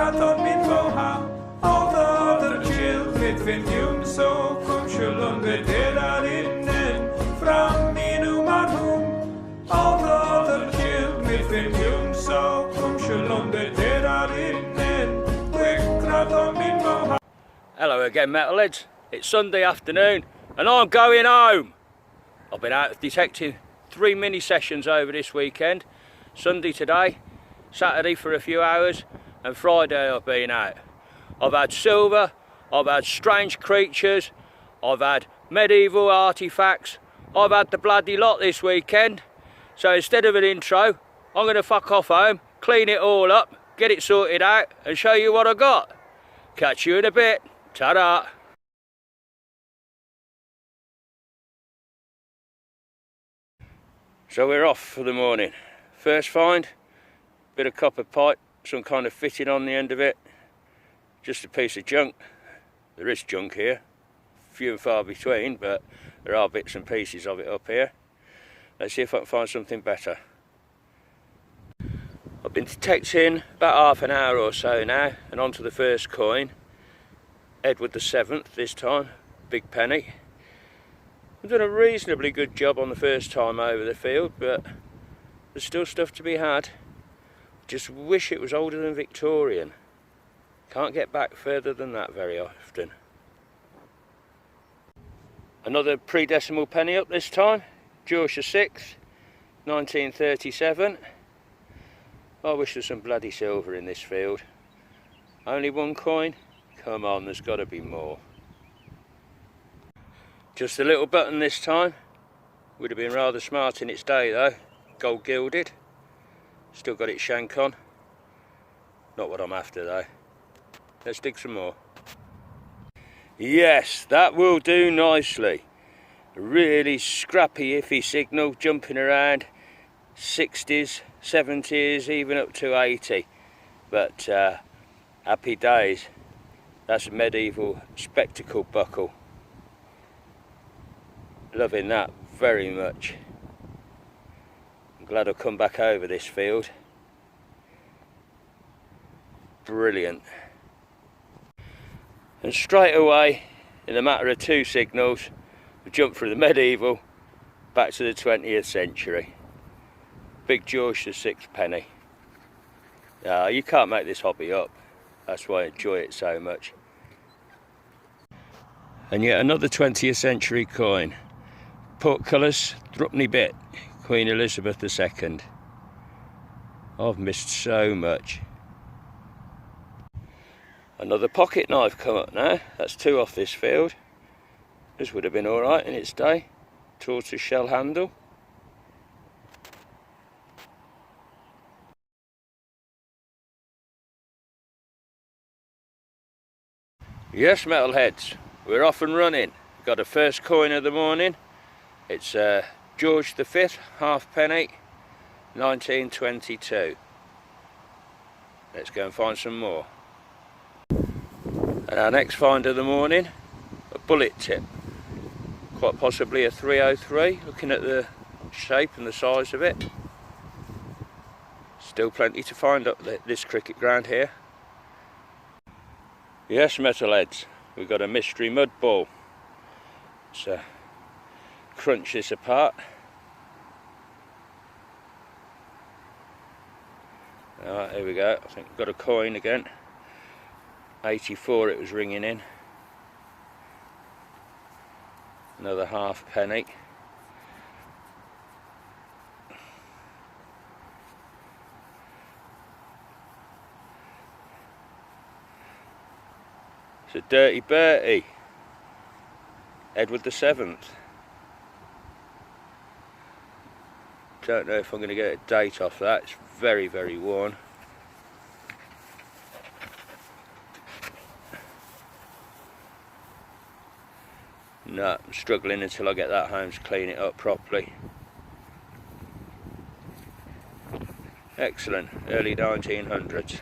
kraton min foha, altader chill mit finjum så kom schullon bedelar innen, fram inumar hum, altader chill mit finjum så kom schullon bedelar innen, kraton min foha. Hello again, metalheads. It's Sunday afternoon and I'm going home. I've been out detecting 3 mini sessions over this weekend. Sunday today, Saturday for a few hours, and Friday I've been out. I've had silver, I've had strange creatures, I've had medieval artifacts, I've had the bloody lot this weekend. So instead of an intro, I'm going to fuck off home, clean it all up, get it sorted out and show you what I got. Catch you in a bit. Ta-da! So we're off for the morning. First find, bit of copper pipe, some kind of fitting on the end of it. Just a piece of junk. There is junk here, few and far between, but there are bits and pieces of it up here. Let's see if I can find something better. I've been detecting about half an hour or so now, and on to the first coin. Edward the 7th this time, big penny. I've done a reasonably good job on the first time over the field, but there's still stuff to be had. Just wish it was older than Victorian. Can't get back further than that very often. Another pre-decimal penny up this time, Jase the 6th, 1937. I wish there's some bloody silver in this field. Only one coin? Come on, there's got to be more. Just a little button this time. Would have been rather smart in its day though. Gold gilded. Still got its shank on. Not what I'm after though. Let's dig some more. Yes, that will do nicely. A really scrappy iffy signal, jumping around 60s, 70s, even up to 80. But happy days. That's a medieval spectacle buckle. Loving that very much. I'm glad I've come back over this field. Brilliant. And straight away, in a matter of 2 signals, we jumped through the medieval back to the 20th century. Big Jase the 6th penny. You can't make this hobby up. That's why I enjoy it so much. And yet another 20th century coin. Portcullis, Thrupney bit, Queen Elizabeth II. I've missed so much. Another pocket knife come up now. That's 2 off this field. This would have been alright in its day. Tortoise shell handle. Yes, metalheads, we're off and running. Got a first coin of the morning. It's George V, halfpenny, 1922. Let's go and find some more. And our next find of the morning, a bullet tip. Quite possibly a 303, looking at the shape and the size of it. Still plenty to find up this cricket ground here. Yes, metalheads, we've got a mystery mud ball. So crunch this apart. Alright, here we go. I think we've got a coin again. 84 it was ringing in. Another halfpenny. It's a Dirty Bertie. Edward the 7th. Don't know if I'm going to get a date off that. It's very, very worn. No, I'm struggling until I get that home to clean it up properly. Excellent, early 1900s.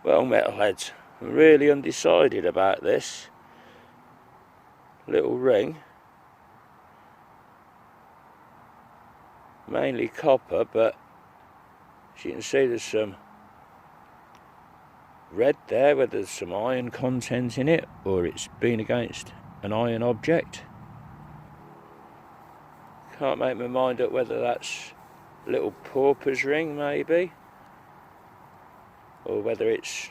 Well, metalheads, I'm really undecided about this little ring. Mainly copper, but As you can see, there's some red there, whether there's some iron content in it or it's been against an iron object. Can't make my mind up whether that's a little pauper's ring maybe, or whether it's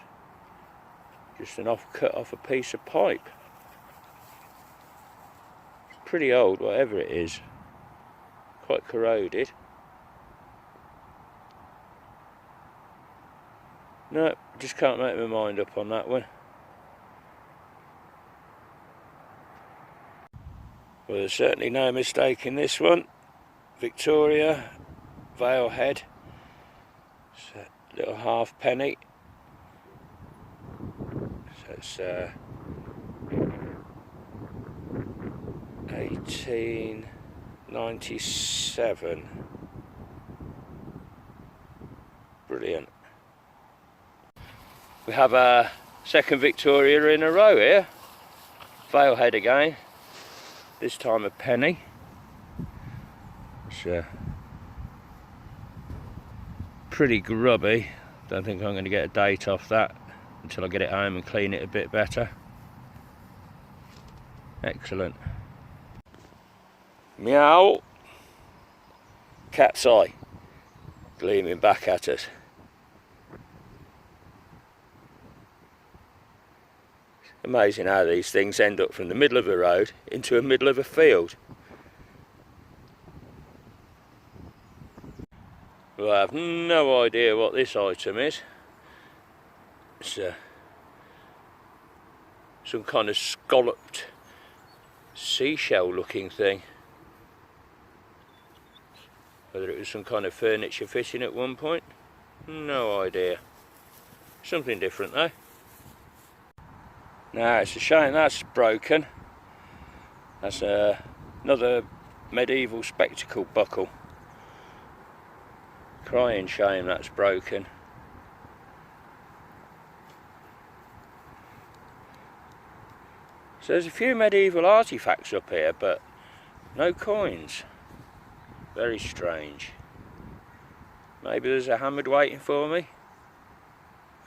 just an cut off a piece of pipe. It's pretty old, whatever it is, quite corroded. No, just can't make my mind up on that one. Well, there's certainly no mistake in this one. Victoria, Vale Head. It's a little halfpenny. So it's 1897. Brilliant. We have a second Victoria in a row here. Vale Head again. This time a penny. It's pretty grubby. Don't think I'm going to get a date off that until I get it home and clean it a bit better. Excellent. Meow. Cat's eye gleaming back at us. Amazing how these things end up from the middle of a road into the middle of a field. Well, I have no idea what this item is. It's some kind of scalloped seashell looking thing. Whether it was some kind of furniture fitting at one point, no idea. Something different though. Now it's a shame that's broken. That's another medieval spectacle buckle. Crying shame that's broken. So there's a few medieval artifacts up here, but no coins. Very strange. Maybe there's a hammered waiting for me.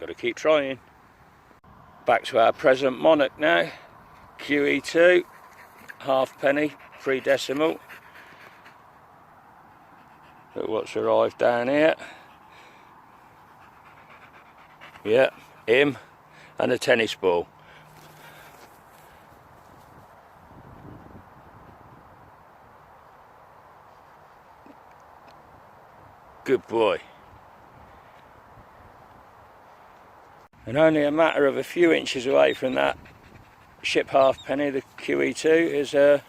Got to keep trying. Back to our present monarch now. QE2, halfpenny, 3 decimal. Look what's arrived down here. Yeah, him and a tennis ball. Good boy. And only a matter of a few inches away from that ship halfpenny, the QE2, is a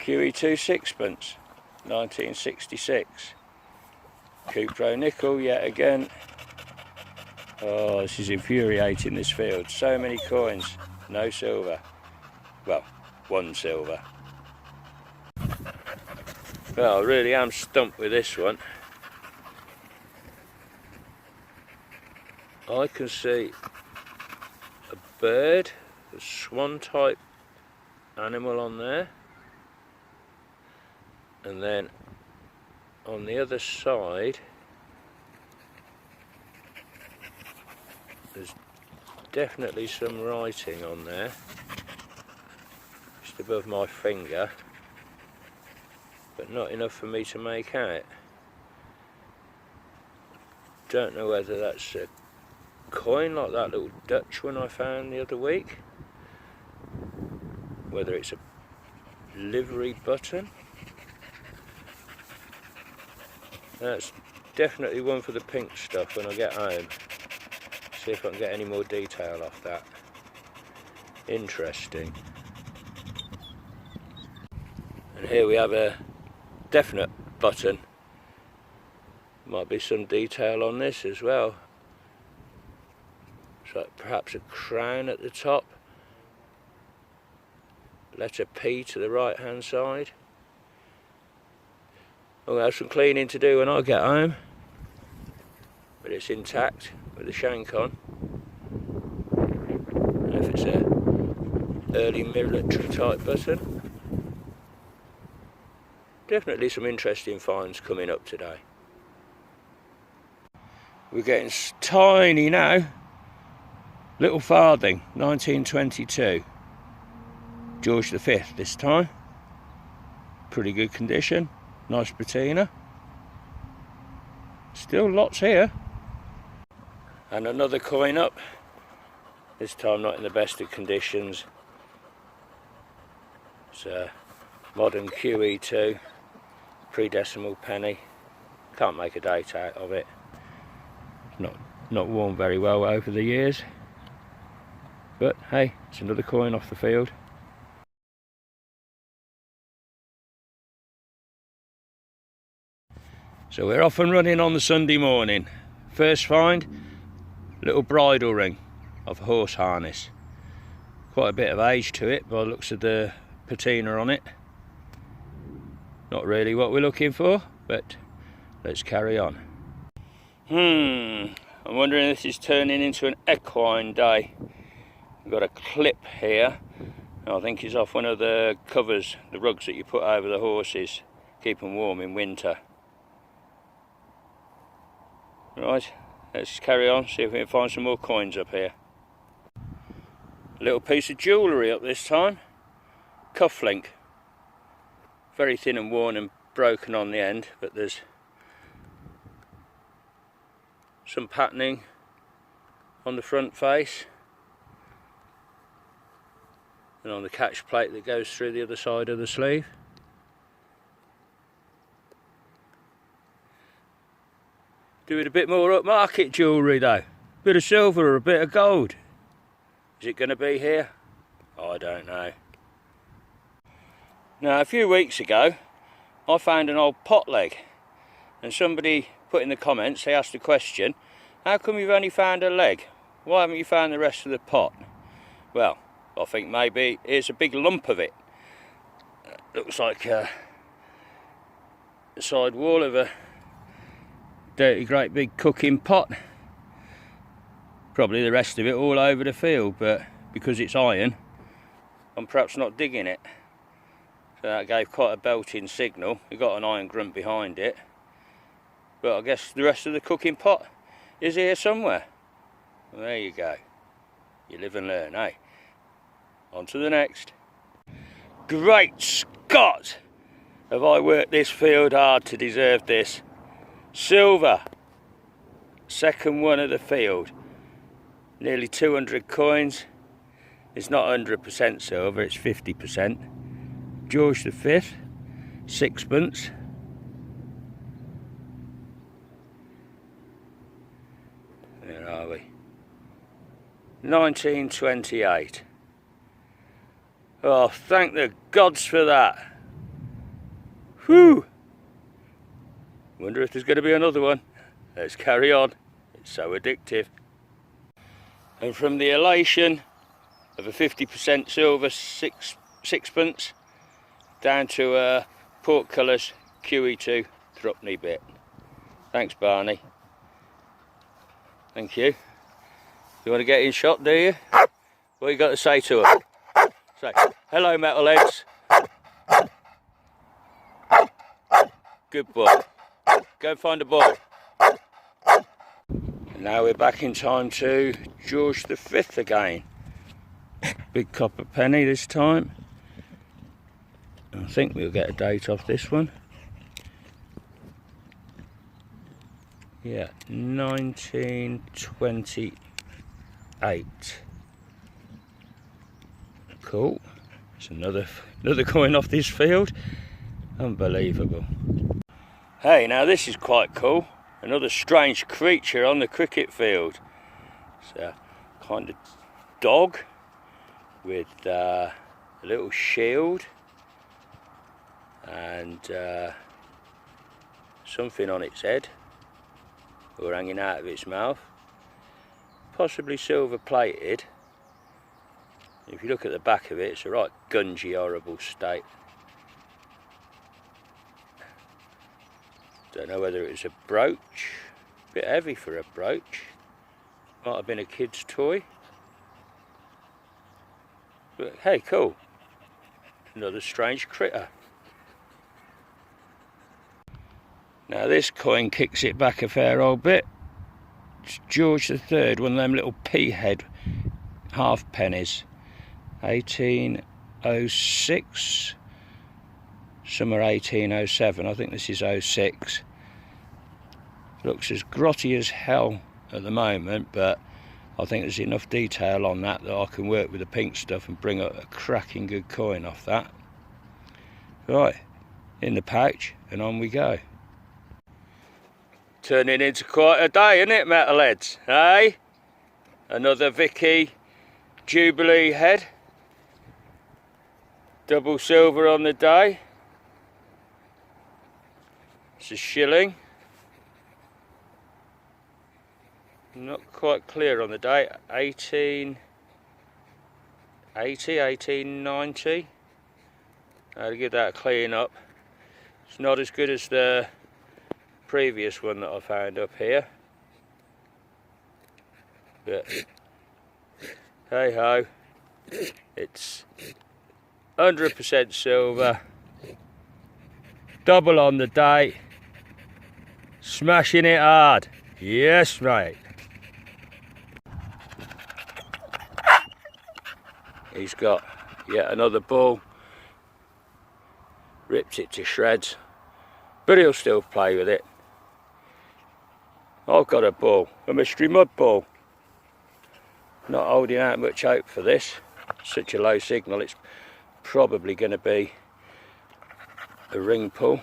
QE2 sixpence, 1966. Cupro nickel yet again. Oh, this is infuriating, this field. So many coins, no silver. Well, 1 silver. Well, I really am stumped with this one. I can see a bird, a swan type animal on there, and then on the other side there's definitely some writing on there, just above my finger, but not enough for me to make out. Don't know whether that's a coin like that little Dutch one I found the other week, whether it's a livery button. That's definitely one for the pink stuff when I get home. See if I can get any more detail off that. Interesting. And here we have a definite button. Might be some detail on this as well. So perhaps a crown at the top, letter P to the right hand side. I'm going to have some cleaning to do when I get home, but it's intact with the shank on. I don't know if it's a early military type button. Definitely some interesting finds coming up today. We're getting tiny now. Little farthing, 1922. George V this time. Pretty good condition. Nice patina. Still lots here. And another coin up. This time not in the best of conditions. It's a modern QE2. Pre-decimal penny. Can't make a date out of it. Not worn very well over the years. But hey, it's another coin off the field. So we're off and running on the Sunday morning. First find, little bridle ring of a horse harness. Quite a bit of age to it by the looks of the patina on it. Not really what we're looking for, but let's carry on. I'm wondering if this is turning into an equine day. We've got a clip here. I think it's off one of the covers, the rugs that you put over the horses, keep them warm in winter. Right, let's carry on, see if we can find some more coins up here. A little piece of jewellery up this time. Cufflink. Very thin and worn and broken on the end, but there's some patterning on the front face. And on the catch plate that goes through the other side of the sleeve. Doing a bit more upmarket jewellery though. Bit of silver or a bit of gold. Is it going to be here? I don't know. Now a few weeks ago I found an old pot leg, and somebody put in the comments, they asked the question, how come you've only found a leg? Why haven't you found the rest of the pot? Well, I think maybe it's a big lump of it. Looks like the side wall of a dirty great big cooking pot. Probably the rest of it all over the field, but because it's iron, I'm perhaps not digging it. So that gave quite a belting signal. We've got an iron grunt behind it. But I guess the rest of the cooking pot is here somewhere. Well, there you go. You live and learn, eh? On to the next. Great Scott! Have I worked this field hard to deserve this? Silver. Second one of the field. Nearly 200 coins. It's not 100% silver, it's 50%. George V, sixpence. Where are we? 1928. Oh, thank the gods for that. Whew! Wonder if there's going to be another one. Let's carry on. It's so addictive. And from the elation of a 50% silver sixpence down to a portcullis QE2 threepenny bit. Thanks, Barney. Thank you. You want to get in shot, do you? What you got to say to her? Say, hello, metalheads. Good boy. Go and find a ball. And now we're back in time to George V again. Big copper penny this time. I think we'll get a date off this one. Yeah, 1928. Cool. It's another coin off this field. Unbelievable. Hey, now this is quite cool. Another strange creature on the cricket field. It's a kind of dog with a little shield and something on its head or hanging out of its mouth. Possibly silver plated. If you look at the back of it, it's a right gungy, horrible state. Don't know whether it was a brooch. A bit heavy for a brooch. Might have been a kid's toy. But hey, cool. Another strange critter. Now this coin kicks it back a fair old bit. It's George III, one of them little pea-head halfpennies. 1806. Some are 1807. I think this is 06. Looks as grotty as hell at the moment, but I think there's enough detail on that I can work with the pink stuff and bring up a cracking good coin off that. Right, in the pouch and on we go. Turning into quite a day, isn't it, metalheads? Hey? Another Vicky Jubilee head. Double silver on the day. It's a shilling. Not quite clear on the date. 1880, 1890. I'll give that a clean up. It's not as good as the previous one that I found up here. But hey ho, it's 100% silver. Double on the date. Smashing it hard. Yes, mate. He's got yet another ball. Rips it to shreds, but he'll still play with it. I've got a ball, a mystery mud ball. Not holding out much hope for this. Such a low signal, it's probably going to be a ring pull.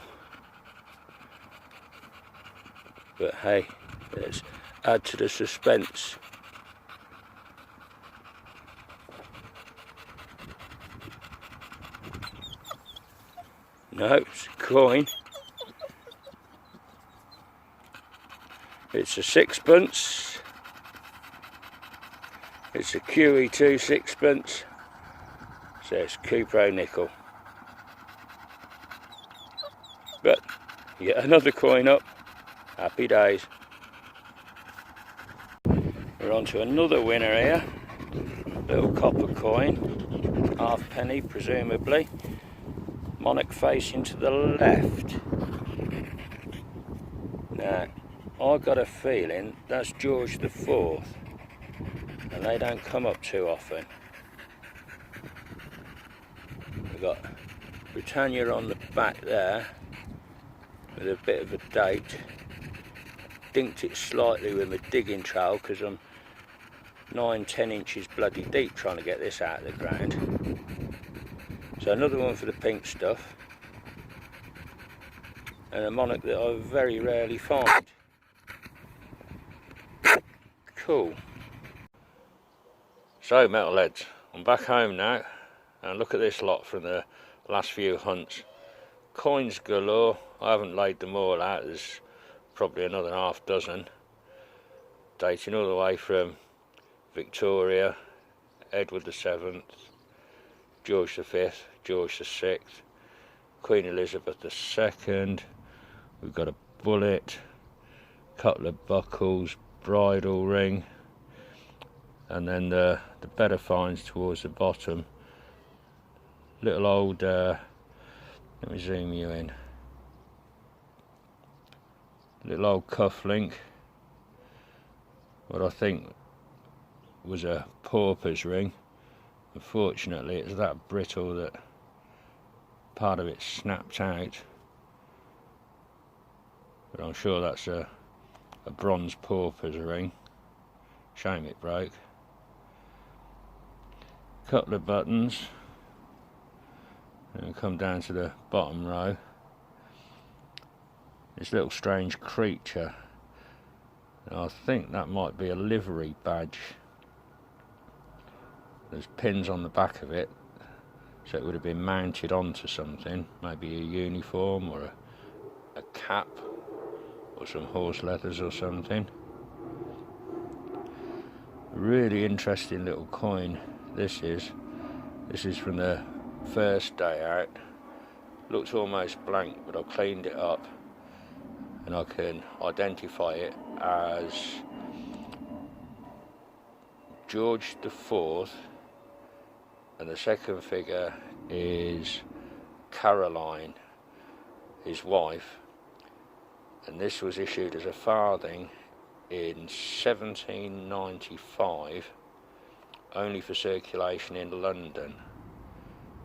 But hey, let's add to the suspense. No, it's a coin. It's a sixpence. It's a QE2 sixpence. So it's Cupro nickel. But yet another coin up. Happy days. We're on to another winner here. Little copper coin. Halfpenny presumably. Monarch facing to the left. Now, I got a feeling that's George IV, and they don't come up too often. We've got Britannia on the back there with a bit of a date. Dinked it slightly with my digging trowel because I'm 9-10 inches bloody deep trying to get this out of the ground. So another one for the pink stuff, and a monarch that I very rarely find. Cool. So metalheads, I'm back home now, and look at this lot from the last few hunts. Coins galore. I haven't laid them all out, there's probably another half dozen, dating all the way from Victoria, Edward VII, George V, George VI, Queen Elizabeth II. We've got a bullet, couple of buckles, bridle ring, and then the better finds towards the bottom. Little old, let me zoom you in. Little old cufflink, what I think was a pauper's ring. Unfortunately, it's that brittle that part of it snapped out, but I'm sure that's a bronze pauper's ring. Shame it broke. Couple of buttons, and come down to the bottom row. This little strange creature, I think that might be a livery badge. There's pins on the back of it, so it would have been mounted onto something, maybe a uniform or a cap or some horse leathers or something. Really interesting little coin this is. This is from the first day out. Looks almost blank, but I've cleaned it up and I can identify it as George IV, and the second figure is Caroline, his wife, and this was issued as a farthing in 1795, only for circulation in London.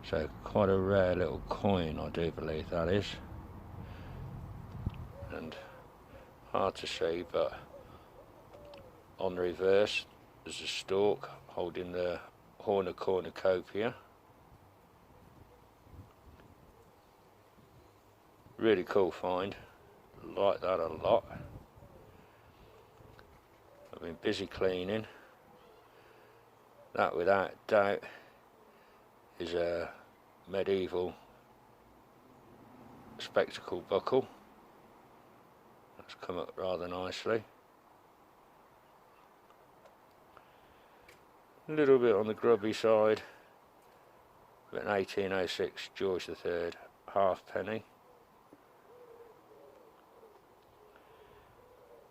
So quite a rare little coin, I do believe that is. And hard to see, but on the reverse there's a stork holding the horn of cornucopia. Really cool find, like that a lot. I've been busy cleaning. That without doubt is a medieval spectacle buckle. That's come up rather nicely. A little bit on the grubby side, but an 1806 George III halfpenny.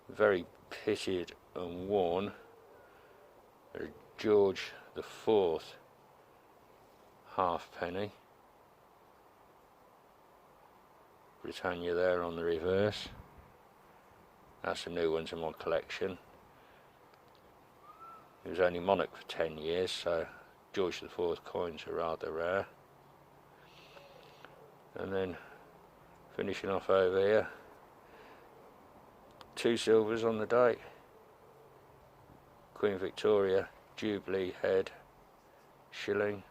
Very pitted and worn. A George IV halfpenny. Britannia there on the reverse. That's a new one to my collection. He was only monarch for 10 years, so George IV coins are rather rare. And then finishing off over here, 2 silvers on the date. Queen Victoria Jubilee head shilling.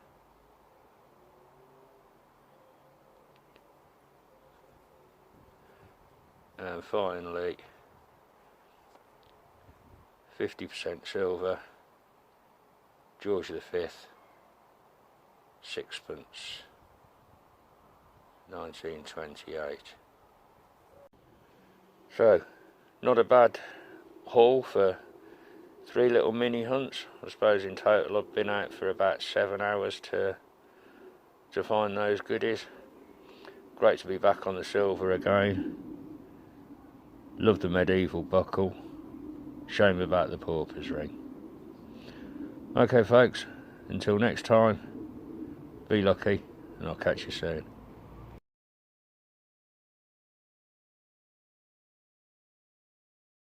And finally 50% silver George V, sixpence, 1928. So, not a bad haul for 3 little mini hunts. I suppose in total I've been out for about 7 hours to find those goodies. Great to be back on the silver again. Love the medieval buckle. Shame about the pauper's ring. Okay folks, until next time, be lucky and I'll catch you soon.